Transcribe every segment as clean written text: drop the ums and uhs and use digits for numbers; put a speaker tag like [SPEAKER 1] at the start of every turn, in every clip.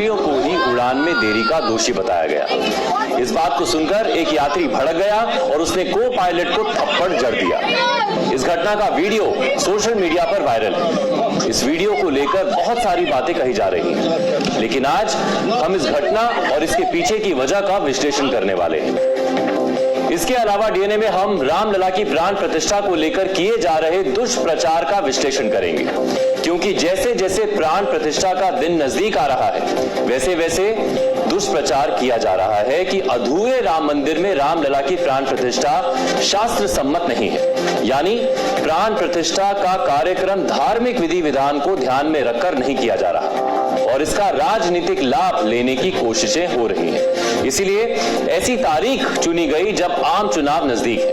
[SPEAKER 1] यात्रियों को ही उड़ान में देरी का दोषी बताया गया। इस बात को सुनकर एक यात्री भड़क गया और उसने को पायलट को थप्पड़ जड़ दिया। इस घटना का वीडियो सोशल मीडिया पर वायरल है। इस वीडियो को लेकर बहुत सारी बातें कही जा रही हैं, लेकिन आज हम इस घटना और इसके पीछे की वजह का विश्लेषण करने वाले हैं। इसके अलावा डीएनए में हम रामलला की प्राण प्रतिष्ठा को लेकर किए जा रहे दुष्प्रचार का विश्लेषण करेंगे, क्योंकि जैसे जैसे प्राण प्रतिष्ठा का दिन नजदीक आ रहा है, वैसे वैसे दुष्प्रचार किया जा रहा है कि अधूरे राम मंदिर में रामलला की प्राण प्रतिष्ठा शास्त्र सम्मत नहीं है, यानी प्राण प्रतिष्ठा का कार्यक्रम धार्मिक विधि विधान को ध्यान में रखकर नहीं किया जा रहा और इसका राजनीतिक लाभ लेने की कोशिशें हो रही हैं। इसीलिए ऐसी तारीख चुनी गई जब आम चुनाव नजदीक है।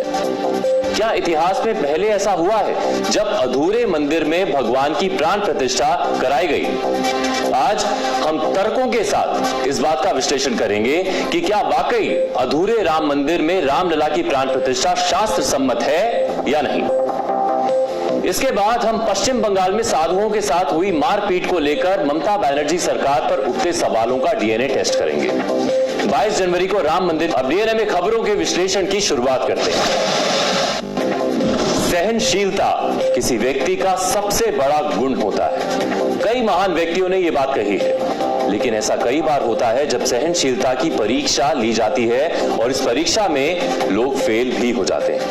[SPEAKER 1] क्या इतिहास में पहले ऐसा हुआ है जब अधूरे मंदिर में भगवान की प्राण प्रतिष्ठा कराई गई? आज हम तर्कों के साथ इस बात का विश्लेषण करेंगे कि क्या वाकई अधूरे राम मंदिर में रामलला की प्राण प्रतिष्ठा शास्त्र सम्मत है या नहीं। इसके बाद हम पश्चिम बंगाल में साधुओं के साथ हुई मारपीट को लेकर ममता बनर्जी सरकार पर उठते सवालों का डीएनए टेस्ट करेंगे। 22 जनवरी को राम मंदिर। अब डीएनए में खबरों के विश्लेषण की शुरुआत करते हैं। सहनशीलता किसी व्यक्ति का सबसे बड़ा गुण होता है। कई महान व्यक्तियों ने यह बात कही है, लेकिन ऐसा कई बार होता है जब सहनशीलता की परीक्षा ली जाती है और इस परीक्षा में लोग फेल भी हो जाते हैं।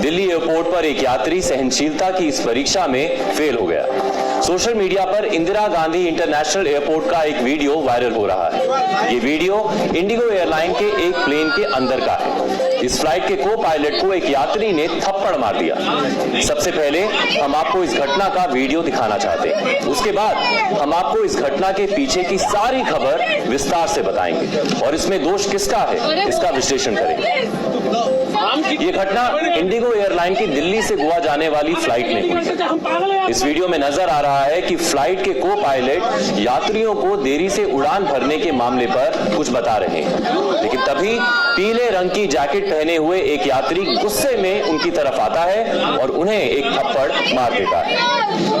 [SPEAKER 1] दिल्ली एयरपोर्ट पर एक यात्री सहनशीलता की इस परीक्षा में फेल हो गया। सोशल मीडिया पर इंदिरा गांधी इंटरनेशनल एयरपोर्ट का एक वीडियो वायरल हो रहा है। ये वीडियो इंडिगो एयरलाइन के एक प्लेन के अंदर का है। इस फ्लाइट के को पायलट को एक यात्री ने थप्पड़ मार दिया। सबसे पहले हम आपको इस घटना का वीडियो दिखाना चाहते हैं, उसके बाद हम आपको इस घटना के पीछे की सारी खबर विस्तार से बताएंगे और इसमें दोष किसका है इसका विश्लेषण करेंगे। ये घटना इंडिगो एयरलाइन की दिल्ली से गोवा जाने वाली फ्लाइट में हुई है। इस वीडियो में नजर आ रहा है कि फ्लाइट के को पायलट यात्रियों को देरी से उड़ान भरने के मामले पर कुछ बता रहे हैं, लेकिन तभी पीले रंग की जैकेट पहने हुए एक यात्री गुस्से में उनकी तरफ आता है और उन्हें एक थप्पड़ मार देता है।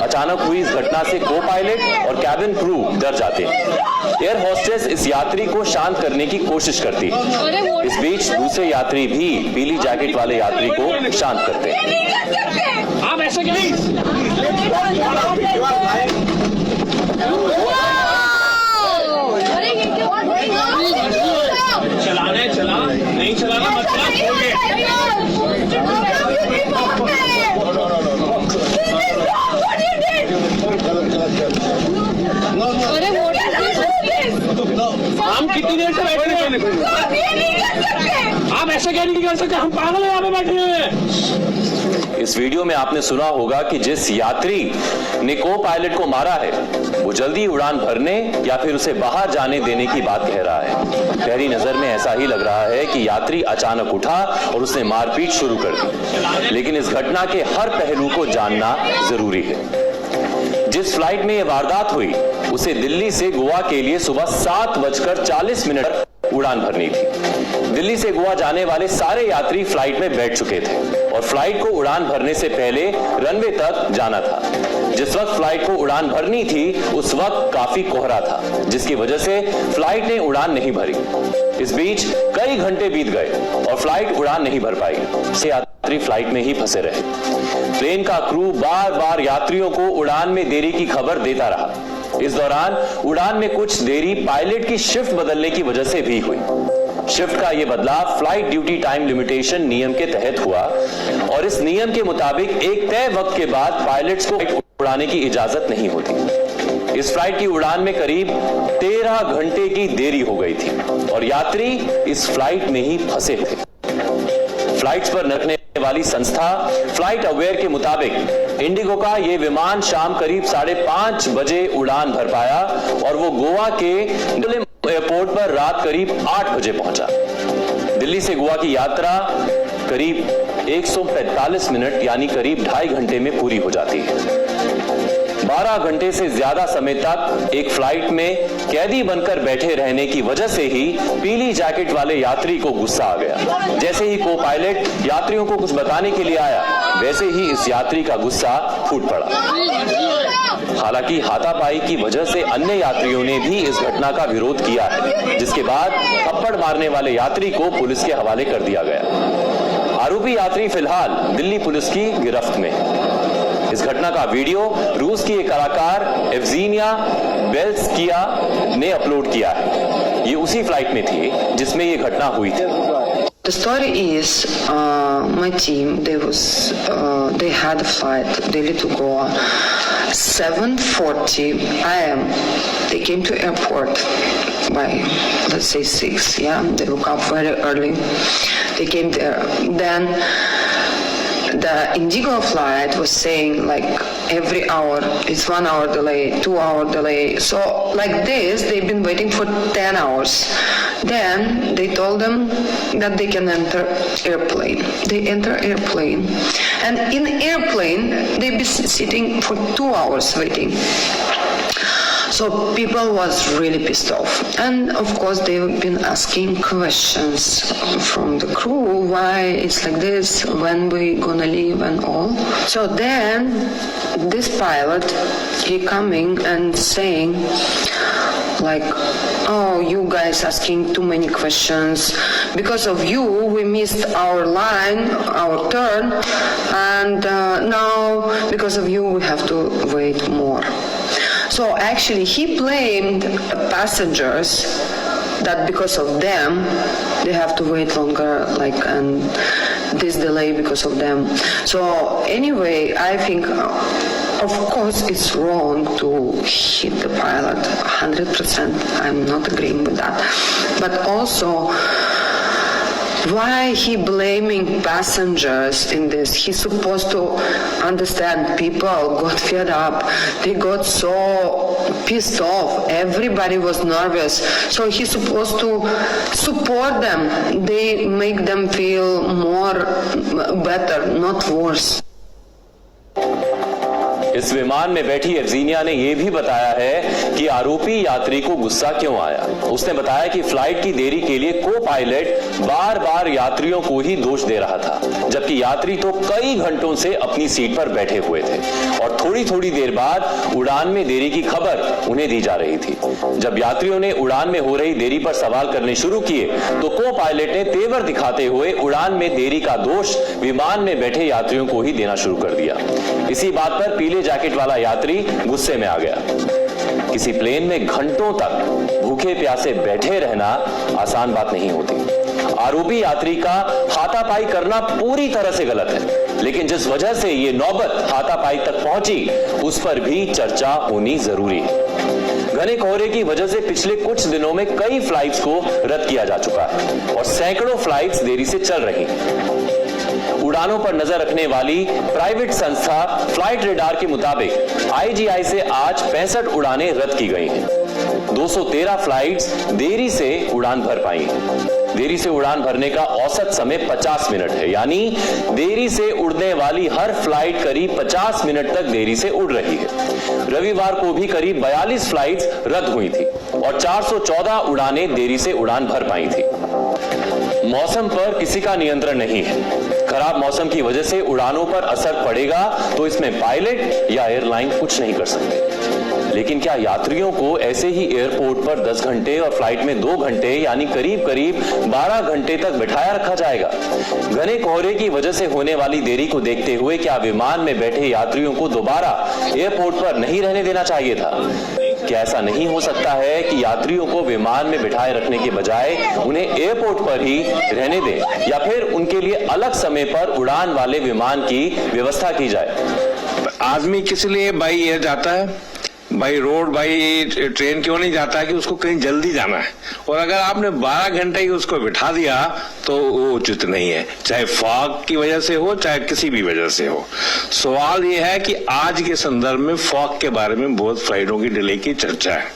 [SPEAKER 1] अचानक हुई इस घटना से को पायलट और कैबिन क्रू डर जाते हैं। एयर होस्टेस इस यात्री को शांत करने की कोशिश करती है। इस बीच दूसरे यात्री भी पीली जैकेट वाले यात्री को शांत करते हैं।
[SPEAKER 2] आप ऐसे नहीं चलाना मत हम कितनी देर से बैठे हैं? आप ऐसे क्या नहीं कर सकते, हम पागल यहाँ पे बैठे हैं।
[SPEAKER 1] इस वीडियो में आपने सुना होगा कि जिस यात्री ने को पायलट को मारा है वो जल्दी उड़ान भरने या फिर उसे बाहर जाने देने की बात कह रहा है। पहली नजर में ऐसा ही लग रहा है कि यात्री अचानक उठा और उसने मारपीट शुरू कर दी, लेकिन इस घटना के हर पहलू को जानना जरूरी है। जिस फ्लाइट में यह वारदात हुई उसे दिल्ली से गोवा के लिए सुबह 7:40 उड़ान भरनी थी। दिल्ली से गोवा जाने वाले सारे यात्री फ्लाइट में बैठ चुके थे और फ्लाइट को उड़ान भरने से पहले रनवे तक जाना था। जिस वक्त फ्लाइट को उड़ान भरनी थी उस वक्त काफी कोहरा था, जिसकी वजह से फ्लाइट ने उड़ान नहीं भरी। इस बीच कई घंटे बीत गए और फ्लाइट उड़ान नहीं भर पाई। यात्री फ्लाइट में ही फंसे रहे। प्लेन का क्रू बार बार यात्रियों को उड़ान में देरी की खबर देता रहा। इस दौरान उड़ान में कुछ देरी पायलट की शिफ्ट बदलने की वजह से भी हुई। शिफ्ट का यह बदलाव फ्लाइट ड्यूटी टाइम लिमिटेशन नियम के तहत हुआ और इस नियम के मुताबिक एक तय वक्त के बाद पायलट्स को उड़ाने की इजाजत नहीं होती। इस फ्लाइट की उड़ान में करीब 13 घंटे की देरी हो गई थी और यात्री इस फ्लाइट में ही फंसे थे। फ्लाइट्स पर रखने वाली संस्था फ्लाइट अवेयर के मुताबिक इंडिगो का यह विमान शाम करीब 5:30 बजे उड़ान भर पाया और वो गोवा के एयरपोर्ट पर रात करीब 8 बजे पहुंचा। दिल्ली से गोवा की यात्रा करीब 145 मिनट यानी करीब 2.5 घंटे में पूरी हो जाती है। 12 घंटे से ज्यादा समय तक एक फ्लाइट में कैदी बनकर बैठे रहने की वजह से ही पीली जैकेट वाले यात्री को गुस्सा आ गया। जैसे ही को पायलट यात्रियों को कुछ बताने के लिए आया, वैसे ही इस यात्री का गुस्सा फूट पड़ा। हालांकि हाथापाई की वजह से अन्य यात्रियों ने भी इस घटना का विरोध किया है, जिसके बाद थप्पड़ मारने वाले यात्री को पुलिस के हवाले कर दिया गया। आरोपी यात्री फिलहाल दिल्ली पुलिस की गिरफ्त में। इस घटना का वीडियो रूस की एक कलाकार एव्जीनिया बेल्स्किया ने अपलोड किया है। ये उसी फ्लाइट में थी जिसमें ये घटना हुई थी।
[SPEAKER 3] The story is my team. They had a flight Delhi to Goa, 7:40 a.m. They came to airport by let's say 6. Yeah, they woke up very early. They came there. Then the Indigo flight was saying like every hour it's 1 hour delay, 2 hour delay. So like this, they've been waiting for 10 hours. Then they told them that they can enter airplane. They enter airplane, and in airplane they be sitting for 2 hours waiting. So people was really pissed off, and of course they've been asking questions from the crew, why it's like this, when we gonna leave and all. So then this pilot, he coming and saying like, oh, you guys asking too many questions, because of you we missed our line, our turn, and now because of you we have to wait more. So actually he blamed passengers that because of them they have to wait longer, like, and this delay because of them. So anyway, I think of course it's wrong to hit the pilot 100%. I'm not agreeing with that, but also why he blaming passengers in this? He's supposed to understand people got fed up. They got so pissed off. Everybody was nervous. So he's supposed to support them. They make them feel more better, not worse.
[SPEAKER 1] इस विमान में बैठी एव्जीनिया ने यह भी बताया है कि आरोपी यात्री को गुस्सा क्यों आया। उसने बताया कि फ्लाइट की देरी के लिए को पायलट बार बार यात्रियों को ही दोष दे रहा था, जबकि यात्री तो कई घंटों से अपनी सीट पर बैठे हुए थे और थोड़ी थोड़ी देर बाद उड़ान में देरी की खबर उन्हें दी जा रही थी। जब यात्रियों ने उड़ान में हो रही देरी पर सवाल करने शुरू किए तो को पायलट ने तेवर दिखाते हुए उड़ान में देरी का दोष विमान में बैठे यात्रियों को ही देना शुरू कर दिया। इसी बात पर पीले जैकेट वाला यात्री गुस्से में आ गया। किसी प्लेन में घंटों तक भूखे प्यासे बैठे रहना आसान बात नहीं होती। आरोपी यात्री का हाथापाई करना पूरी तरह से गलत है, लेकिन जिस वजह से ये नौबत हाथापाई तक पहुंची उस पर भी चर्चा होनी जरूरी है। घने कोहरे की वजह से पिछले कुछ दिनों में कई फ्लाइट्स को रद्द किया जा चुका है और सैकड़ों फ्लाइट्स देरी से चल रही हैं। उड़ानों पर नजर रखने वाली प्राइवेट संस्था फ्लाइट रेडार के मुताबिक IGI से आज 65 उड़ानें रद्द की गई हैं। 213 फ्लाइट्स देरी से उड़ान भर पाई हैं। देरी से उड़ान भरने का औसत समय 50 मिनट है, यानी देरी से उड़ने वाली हर फ्लाइट करीब 50 मिनट तक देरी से उड़ रही है। रविवार को भी करीब 42 फ्लाइट्स रद्द हुई थी और 414 उड़ानें देरी से उड़ान भर पाई थी। मौसम पर किसी का नियंत्रण नहीं है। खराब मौसम की वजह से उड़ानों पर असर पड़ेगा तो इसमें पायलट या एयरलाइन कुछ नहीं कर सकते। लेकिन क्या यात्रियों को ऐसे ही एयरपोर्ट पर 10 घंटे और फ्लाइट में 2 घंटे यानी करीब करीब 12 घंटे तक बिठाया रखा जाएगा? घने कोहरे की वजह से होने वाली देरी को देखते हुए क्या विमान में बैठे यात्रियों को दोबारा एयरपोर्ट पर नहीं रहने देना चाहिए था? क्या ऐसा नहीं हो सकता है कि यात्रियों को विमान में बिठाए रखने के बजाय उन्हें एयरपोर्ट पर ही रहने दें या फिर उनके लिए अलग समय पर उड़ान वाले विमान की व्यवस्था की जाए?
[SPEAKER 4] आदमी किस लिए बाई एयर जाता है, बाई रोड, बाई ट्रेन क्यों नहीं जाता है कि उसको कहीं जल्दी जाना है। और अगर आपने 12 घंटे ही उसको बिठा दिया तो वो उचित नहीं है, चाहे फॉग की वजह से हो चाहे किसी भी वजह से हो। सवाल ये है कि आज के संदर्भ में फॉग के बारे में बहुत फ्लाइटों की डिले की चर्चा है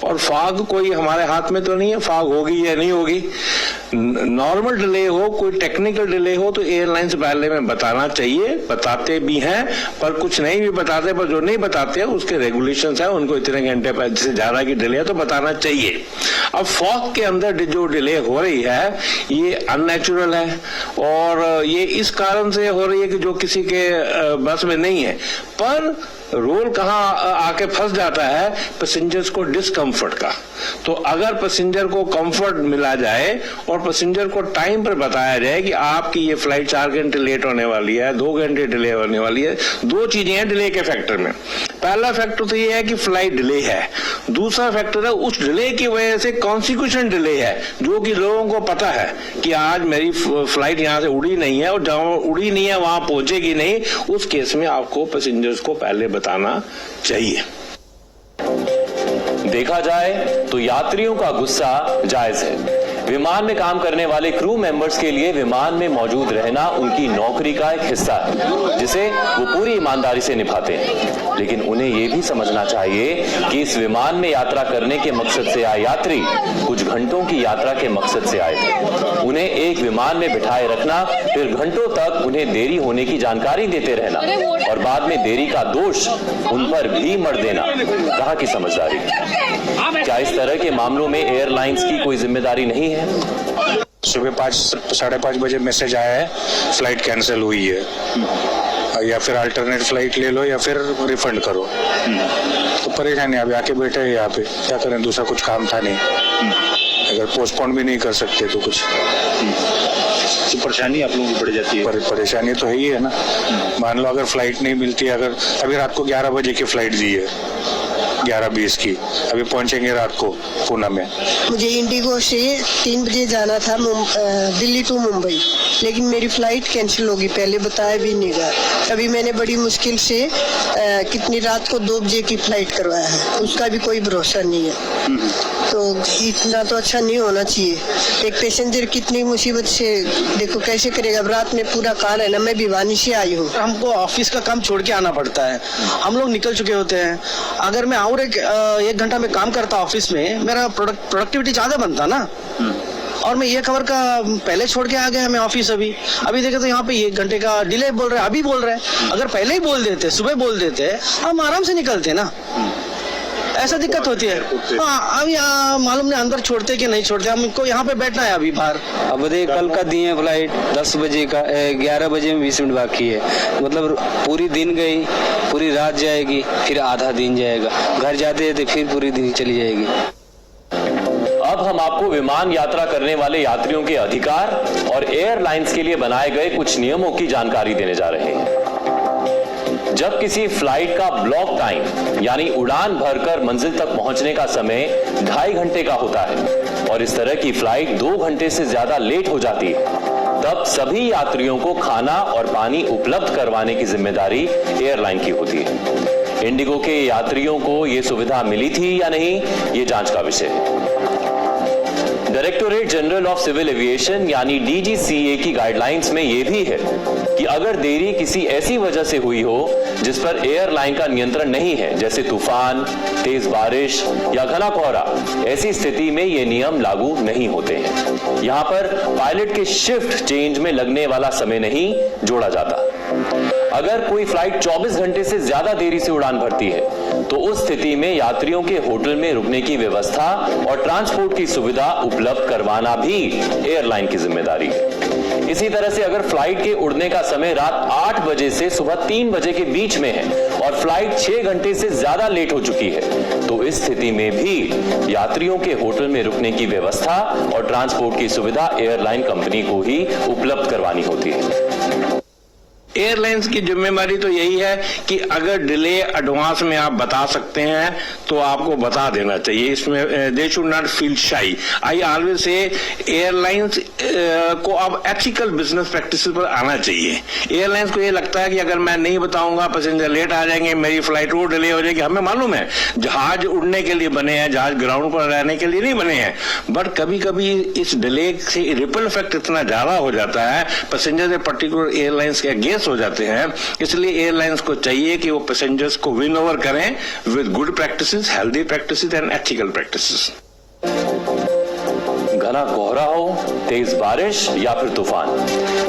[SPEAKER 4] और फॉग कोई हमारे हाथ में तो नहीं है, फॉग होगी या नहीं होगी। नॉर्मल डिले हो, कोई टेक्निकल डिले हो तो एयरलाइंस पहले में बताना चाहिए, बताते भी हैं, पर कुछ नहीं भी बताते, पर जो नहीं बताते उसके रेगुलेशन है, उनको इतने घंटे पर से ज्यादा की डिले है तो बताना चाहिए। अब फॉग के अंदर जो डिले हो रही है ये अननेचुरल है और ये इस कारण से हो रही है कि जो किसी के बस में नहीं है, पर रोल कहाँ आके फंस जाता है, पैसेंजर्स को डिस्कम्फर्ट का। तो अगर पैसेंजर को कंफर्ट मिला जाए और पैसेंजर को टाइम पर बताया जाए कि आपकी ये फ्लाइट 4 घंटे लेट होने वाली है, 2 घंटे डिले होने वाली है। 2 चीजें हैं डिले के फैक्टर में। पहला फैक्टर तो ये है कि फ्लाइट डिले है, दूसरा फैक्टर है उस डिले की वजह से कॉन्सिक्वेंशन डिले है, जो कि लोगों को पता है कि आज मेरी फ्लाइट यहाँ से उड़ी नहीं है और जहां उड़ी नहीं है वहां पहुंचेगी नहीं। उस केस में आपको पैसेंजर्स को पहले बताना चाहिए।
[SPEAKER 1] देखा जाए तो यात्रियों का गुस्सा जायज है। विमान में काम करने वाले क्रू मेंबर्स के लिए विमान में मौजूद रहना उनकी नौकरी का एक हिस्सा है, जिसे वो पूरी ईमानदारी से निभाते हैं। लेकिन उन्हें ये भी समझना चाहिए कि इस विमान में यात्रा करने के मकसद से आए यात्री कुछ घंटों की यात्रा के मकसद से आए थे। उन्हें एक विमान में बिठाए रखना, फिर घंटों तक उन्हें देरी होने की जानकारी देते रहना और बाद में देरी का दोष उन पर भी मढ़ देना, कहाँ की समझदारी? क्या इस तरह के मामलों में एयरलाइंस की कोई जिम्मेदारी नहीं है?
[SPEAKER 5] सुबह 5 साढ़े 5 बजे मैसेज आया है फ्लाइट कैंसिल हुई है, या फिर अल्टरनेट फ्लाइट ले लो या फिर रिफंड करो। तो परेशानी अभी आके बैठे हैं यहाँ पे, क्या करें, दूसरा कुछ काम था नहीं। अगर पोस्टपोन भी नहीं कर सकते तो कुछ
[SPEAKER 6] तो परेशानी आप लोगों की पड़ जाती है।
[SPEAKER 5] परेशानी तो है ही है ना। मान लो अगर फ्लाइट नहीं मिलती, अगर अभी रात को 11 बजे की फ्लाइट दी है, 11:20 की, अभी पहुंचेंगे रात को पूना में।
[SPEAKER 7] मुझे इंडिगो से 3 बजे जाना था दिल्ली टू मुंबई, लेकिन मेरी फ्लाइट कैंसिल होगी, पहले बताया भी नहीं गया। अभी मैंने बड़ी मुश्किल से कितनी रात को 2 बजे की फ्लाइट करवाया है, उसका भी कोई भरोसा नहीं है। तो इतना तो अच्छा नहीं होना चाहिए। एक पैसेंजर कितनी मुसीबत से देखो कैसे करेगा। अब रात में पूरा कार है ना, मैं भिवानी से आई हूँ।
[SPEAKER 8] हमको ऑफिस का काम छोड़ के आना पड़ता है, हम लोग निकल चुके होते हैं। अगर मैं और एक घंटा में काम करता ऑफिस में, मेरा प्रोडक्टिविटी ज्यादा बनता ना। और मैं ये खबर का पहले छोड़ के आ गया मैं ऑफिस। अभी देखे तो यहाँ पे 1 घंटे का डिले बोल रहे हैं, अभी बोल रहे हैं। अगर पहले ही बोल देते, सुबह बोल देते, हम आराम से निकलते ना। ऐसा दिक्कत होती है। हाँ, अभी मालूम नहीं अंदर छोड़ते कि नहीं छोड़ते। हमको यहाँ पे बैठना है अभी बाहर।
[SPEAKER 9] अब देखिए कल का दिए फ्लाइट 10 बजे का, 11 बजे में 20 मिनट बाकी है। मतलब पूरी दिन गई, पूरी रात जाएगी, फिर आधा दिन जाएगा। घर जाते थे फिर पूरी दिन चली जाएगी।
[SPEAKER 1] अब हम आपको विमान यात्रा करने वाले यात्रियों के अधिकार और एयरलाइंस के लिए बनाए गए कुछ नियमों की जानकारी देने जा रहे हैं। जब किसी फ्लाइट का ब्लॉक टाइम यानी उड़ान भरकर मंजिल तक पहुंचने का समय 2.5 घंटे का होता है और इस तरह की फ्लाइट 2 घंटे से ज्यादा लेट हो जाती है, तब सभी यात्रियों को खाना और पानी उपलब्ध करवाने की जिम्मेदारी एयरलाइन की होती है। इंडिगो के यात्रियों को यह सुविधा मिली थी या नहीं, ये जांच का विषय है। Directorate general of civil aviation यानी DGCA की गाइडलाइंस में यह भी है कि अगर देरी किसी ऐसी वजह से हुई हो जिस पर एयरलाइन का नियंत्रण नहीं है, जैसे तूफान, तेज बारिश या घना कोहरा, ऐसी स्थिति में ये नियम लागू नहीं होते हैं। यहाँ पर पायलट के शिफ्ट चेंज में लगने वाला समय नहीं जोड़ा जाता। अगर कोई फ्लाइट 24 घंटे से ज्यादा देरी से उड़ान भरती है तो उस स्थिति में यात्रियों के होटल में रुकने की व्यवस्था और ट्रांसपोर्ट की सुविधा उपलब्ध करवाना भी एयरलाइन की जिम्मेदारी है। इसी तरह से अगर फ्लाइट के उड़ने का समय रात 8 बजे से सुबह 3 बजे के बीच में है और फ्लाइट 6 घंटे से ज्यादा लेट हो चुकी है तो इस स्थिति में भी यात्रियों के होटल में रुकने की व्यवस्था और ट्रांसपोर्ट की सुविधा एयरलाइन कंपनी को ही उपलब्ध करवानी होती है।
[SPEAKER 4] एयरलाइंस की जिम्मेदारी तो यही है कि अगर डिले एडवांस में आप बता सकते हैं तो आपको बता देना चाहिए। इसमें दे शुड नॉट फील शाई। आई ऑलवेज से एयरलाइंस को अब एथिकल बिजनेस प्रैक्टिस पर आना चाहिए। एयरलाइंस को ये लगता है कि अगर मैं नहीं बताऊंगा पैसेंजर लेट आ जाएंगे, मेरी फ्लाइट और डिले हो जाएगी। हमें मालूम है जहाज उड़ने के लिए बने हैं, जहाज ग्राउंड पर रहने के लिए नहीं बने हैं, बट कभी कभी इस डिले से रिपल इफेक्ट इतना ज्यादा हो जाता है, पैसेंजर पर्टिकुलर एयरलाइंस के अगेंस्ट हो जाते हैं। इसलिए एयरलाइंस को चाहिए कि वो पैसेंजर्स को विन ओवर करें with good practices, healthy practices and ethical practices.
[SPEAKER 1] घना कोहरा हो, तेज बारिश या फिर तूफान,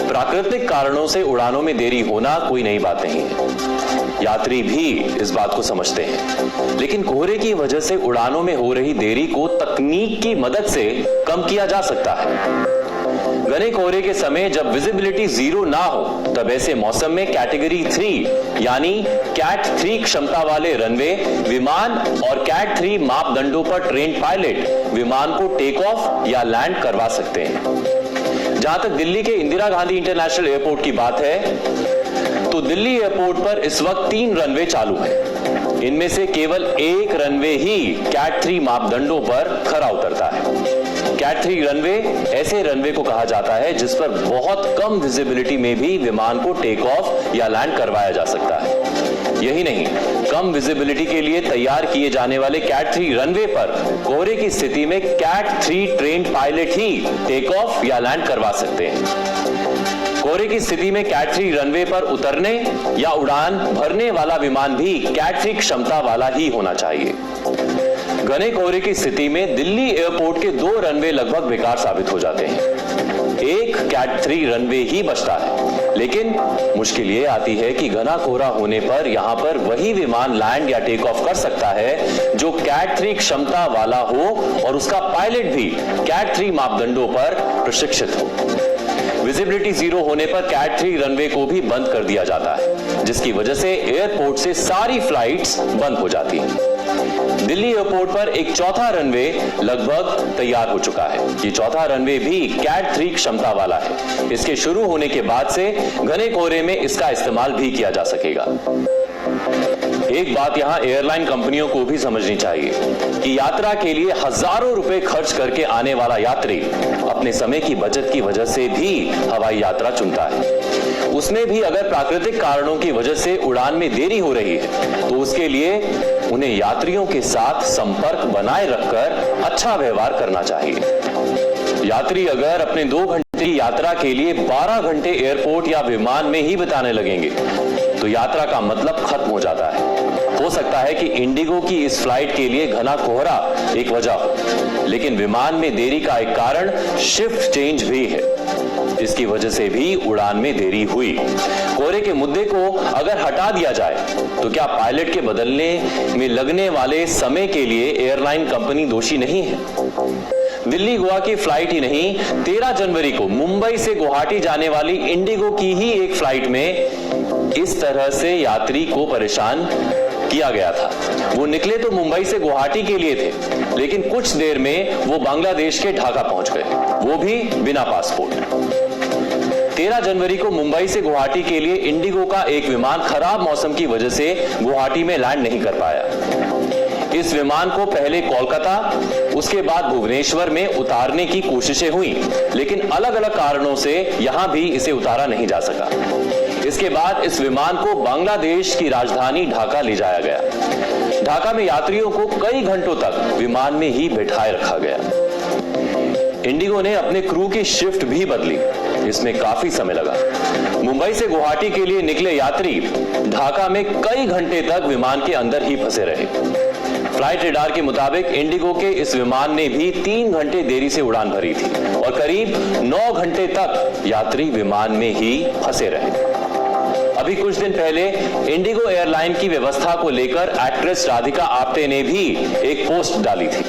[SPEAKER 1] प्राकृतिक कारणों से उड़ानों में देरी होना कोई नई बात नहीं है। यात्री भी इस बात को समझते हैं, लेकिन कोहरे की वजह से उड़ानों में हो रही देरी को तकनीक की मदद से कम किया जा सकता है। घने कोहरे के समय जब विजिबिलिटी 0 ना हो तब ऐसे मौसम में कैटेगरी 3 यानी कैट 3 क्षमता वाले रनवे विमान और कैट 3 मापदंडों पर ट्रेन पायलट विमान को टेक ऑफ या लैंड करवा सकते हैं। जहां तक दिल्ली के इंदिरा गांधी इंटरनेशनल एयरपोर्ट की बात है तो दिल्ली एयरपोर्ट पर इस वक्त 3 रनवे चालू हैं। इनमें से केवल एक रनवे ही कैट 3 मापदंडों पर खरा उतरता है। कैट 3 रनवे ऐसे रनवे को कहा जाता है जिस पर बहुत कम विजिबिलिटी में भी विमान को टेक ऑफ या लैंड करवाया जा सकता है। यही नहीं, कम विजिबिलिटी के लिए तैयार किए जाने वाले कैट 3 रनवे पर कोहरे की स्थिति में कैट 3 ट्रेन्ड पायलट ही टेक ऑफ या लैंड करवा सकते हैं। कोहरे की स्थिति में कैट 3 रनवे पर उतरने या उड़ान भरने वाला विमान भी कैट 3 क्षमता वाला ही होना चाहिए। घने कोहरे की स्थिति में दिल्ली एयरपोर्ट के 2 रनवे लगभग बेकार साबित हो जाते हैं। एक कैट 3 रनवे ही बचता है, लेकिन मुश्किल ये आती है कि घना कोहरा होने पर यहां पर वही विमान लैंड या टेक ऑफ कर सकता है जो कैट 3 क्षमता वाला हो और उसका पायलट भी कैट 3 मापदंडों पर प्रशिक्षित हो। विजिबिलिटी 0 होने पर कैट 3 रनवे को भी बंद कर दिया जाता है, जिसकी वजह से एयरपोर्ट से सारी फ्लाइट्स बंद हो जाती हैं। दिल्ली एयरपोर्ट पर एक चौथा रनवे लगभग तैयार हो चुका है। ये चौथा रनवे भी कैट 3 क्षमता वाला है। इसके शुरू होने के बाद से घने कोहरे में इसका इस्तेमाल भी किया जा सकेगा। एक बात यहां एयरलाइन कंपनियों को भी समझनी चाहिए कि यात्रा के लिए हजारों रुपए खर्च करके आने वाला यात्री अपने समय की बचत की वजह से भी हवाई यात्रा चुनता है। उसमें भी अगर प्राकृतिक कारणों की वजह से उड़ान में देरी हो रही है तो उसके लिए उन्हें यात्रियों के साथ संपर्क बनाए रखकर अच्छा व्यवहार करना चाहिए। यात्री अगर अपने 2 घंटे की यात्रा के लिए 12 घंटे एयरपोर्ट या विमान में ही बिताने लगेंगे तो यात्रा का मतलब खत्म हो जाता है। हो सकता है कि इंडिगो की इस फ्लाइट के लिए घना कोहरा एक वजह हो, लेकिन विमान में देरी का एक कारण शिफ्ट चेंज भी है। इसकी वजह से भी उड़ान में देरी हुई। कोहरे के मुद्दे को अगर हटा दिया जाए तो क्या पायलट के बदलने में लगने वाले समय के लिए एयरलाइन कंपनी दोषी नहीं है? दिल्ली गोवा की फ्लाइट ही नहीं, 13 जनवरी को मुंबई से गुवाहाटी जाने वाली इंडिगो की ही एक फ्लाइट में इस तरह से यात्री को परेशान किया गया था। वो निकले तो मुंबई से गुवाहाटी के लिए थे, लेकिन कुछ देर में वो बांग्लादेश के ढाका पहुंच गए, वो भी बिना पासपोर्ट। 13 जनवरी को मुंबई से गुवाहाटी के लिए इंडिगो का एक विमान खराब मौसम की वजह से गुवाहाटी में लैंड नहीं कर पाया। इस विमान को पहले कोलकाता, उसके बाद भुवनेश्वर में उतारने की कोशिशें हुई, लेकिन अलग अलग कारणों से यहां भी इसे उतारा नहीं जा सका। इसके बाद इस विमान को बांग्लादेश की राजधानी ढाका ले जाया गया। ढाका में यात्रियों को कई घंटों तक विमान में ही बैठाए रखा गया। इंडिगो ने अपने क्रू की शिफ्ट भी बदली, इसमें काफी समय लगा। मुंबई से गुवाहाटी के लिए निकले यात्री ढाका में कई घंटे तक विमान के अंदर ही फंसे रहे। फ्लाइट रेडार के मुताबिक इंडिगो के इस विमान ने भी 3 घंटे देरी से उड़ान भरी थी और करीब 9 घंटे तक यात्री विमान में ही फंसे रहे। अभी कुछ दिन पहले इंडिगो एयरलाइन की व्यवस्था को लेकर एक्ट्रेस राधिका आप्टे ने भी एक पोस्ट डाली थी।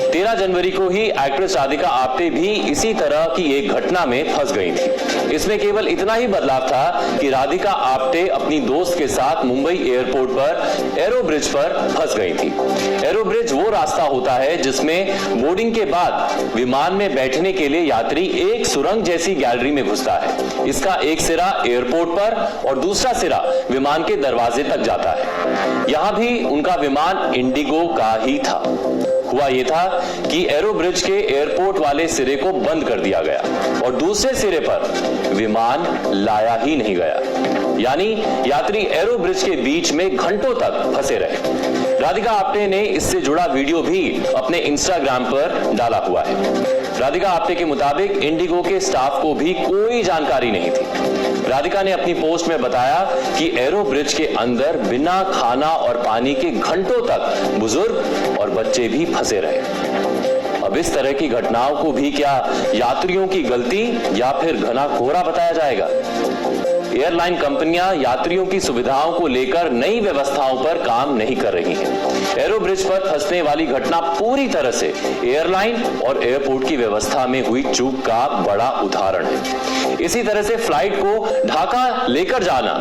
[SPEAKER 1] 13 जनवरी को ही एक्ट्रेस राधिका आप्टे भी इसी तरह की एक घटना में फंस गई थी। इसमें केवल इतना ही बदलाव था कि राधिका आप्टे अपनी दोस्त के साथ मुंबई एयरपोर्ट पर एरो ब्रिज पर फंस गई थी। एरो ब्रिज वो रास्ता होता है जिसमें बोर्डिंग के बाद विमान में बैठने के लिए यात्री एक सुरंग जैसी गैलरी में घुसता है। इसका एक सिरा एयरपोर्ट पर और दूसरा सिरा विमान के दरवाजे तक जाता है। यहां भी उनका विमान इंडिगो का ही था। हुआ यह था कि एरो ब्रिज के एयरपोर्ट वाले सिरे को बंद कर दिया गया और दूसरे सिरे पर विमान लाया ही नहीं गया, यानी यात्री एरो ब्रिज के बीच में घंटों तक फंसे रहे। राधिका आप्टे ने इससे जुड़ा वीडियो भी अपने इंस्टाग्राम पर डाला हुआ है। राधिका आप्टे के मुताबिक इंडिगो के स्टाफ को भी कोई जानकारी नहीं थी। राधिका ने अपनी पोस्ट में बताया कि एरो ब्रिज के अंदर बिना खाना और पानी के घंटों तक बुजुर्ग और बच्चे भी फंसे रहे। अब इस तरह की घटनाओं को भी क्या यात्रियों की गलती या फिर घना कोहरा बताया जाएगा? एयरलाइन कंपनियां यात्रियों की सुविधाओं को लेकर नई व्यवस्थाओं पर काम नहीं कर रही हैं। एरो ब्रिज पर फंसने वाली घटना पूरी तरह से एयरलाइन और एयरपोर्ट की व्यवस्था में हुई चूक का बड़ा उदाहरण है। इसी तरह से फ्लाइट को ढाका लेकर जाना